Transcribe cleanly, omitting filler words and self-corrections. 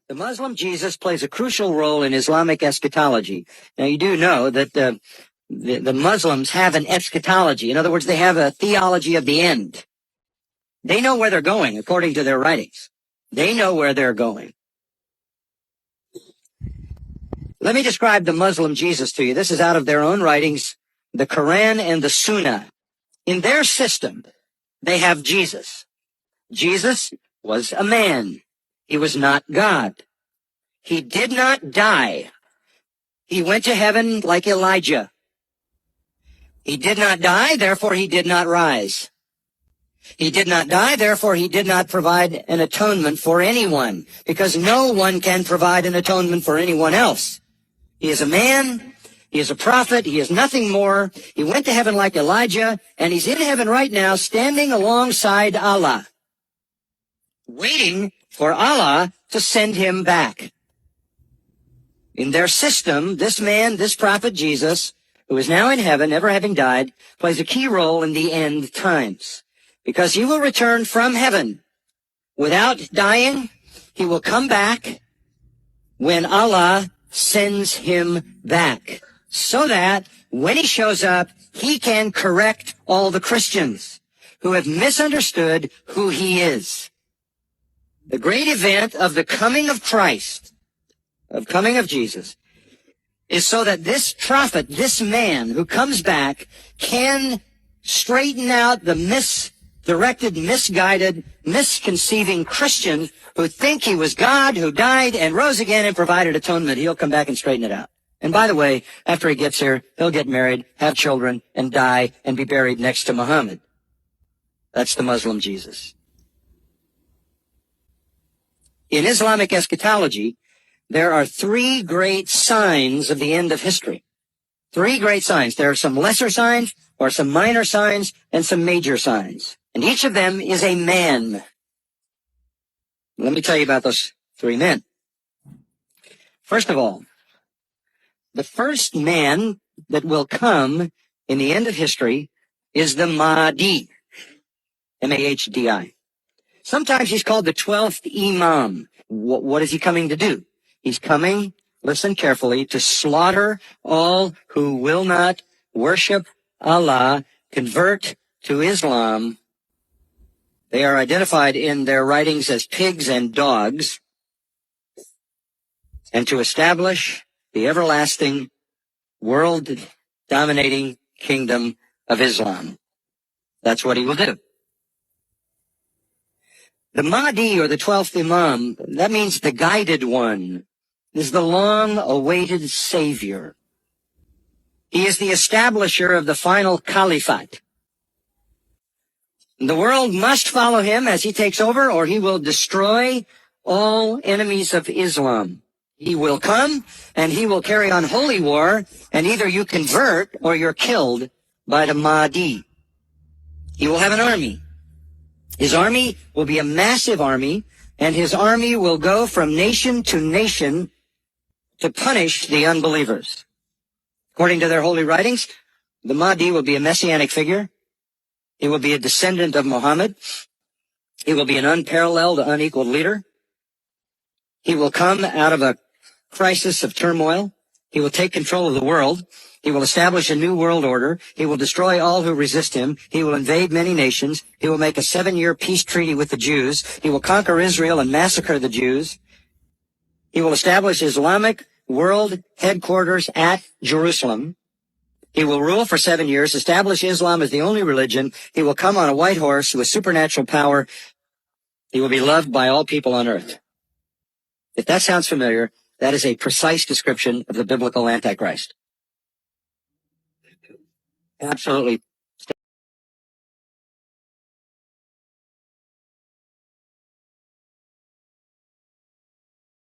The Muslim Jesus plays a crucial role in Islamic eschatology. Now, you do know that the Muslims have an eschatology. In other words, they have a theology of the end. They know where they're going, according to their writings. They know where they're going. Let me describe the Muslim Jesus to you. This is out of their own writings, the Quran and the Sunnah. In their system, they have Jesus. Jesus was a man. He was not God. He did not die. He went to heaven like Elijah. He did not die, therefore he did not rise. He did not die, therefore he did not provide an atonement for anyone, because no one can provide an atonement for anyone else. He is a man, he is a prophet, he is nothing more. He went to heaven like Elijah, and he's in heaven right now, standing alongside Allah, waiting for Allah to send him back. In their system, this man, this prophet Jesus, who is now in heaven, never having died, plays a key role in the end times. Because he will return from heaven without dying. He will come back when Allah sends him back, so that when he shows up, he can correct all the Christians who have misunderstood who he is. The great event of the coming of Christ, of coming of Jesus, is so that this prophet, this man who comes back, can straighten out the misdirected, misguided, misconceiving Christians who think he was God, who died and rose again and provided atonement. He'll come back and straighten it out. And by the way, after he gets here, he'll get married, have children, and die and be buried next to Muhammad. That's the Muslim Jesus. In Islamic eschatology, there are three great signs of the end of history. Three great signs. There are some lesser signs, or some minor signs, and some major signs. And each of them is a man. Let me tell you about those three men. First of all, the first man that will come in the end of history is the Mahdi. M-A-H-D-I. Sometimes he's called the 12th Imam. What is he coming to do? He's coming, listen carefully, to slaughter all who will not worship Allah, convert to Islam. They are identified in their writings as pigs and dogs, and to establish the everlasting, world-dominating kingdom of Islam. That's what he will do. The Mahdi, or the 12th Imam, that means the guided one, is the long-awaited Savior. He is the establisher of the final caliphate. The world must follow him as he takes over, or he will destroy all enemies of Islam. He will come, and he will carry on holy war, and either you convert or you're killed by the Mahdi. He will have an army. His army will be a massive army, and his army will go from nation to nation to punish the unbelievers. According to their holy writings, the Mahdi will be a messianic figure. He will be a descendant of Muhammad. He will be an unparalleled, unequaled leader. He will come out of a crisis of turmoil. He will take control of the world. He will establish a new world order. He will destroy all who resist him. He will invade many nations. He will make a 7-year peace treaty with the Jews. He will conquer Israel and massacre the Jews. He will establish Islamic world headquarters at Jerusalem. He will rule for 7 years, establish Islam as the only religion. He will come on a white horse with supernatural power. He will be loved by all people on earth. If that sounds familiar, that is a precise description of the biblical Antichrist. Absolutely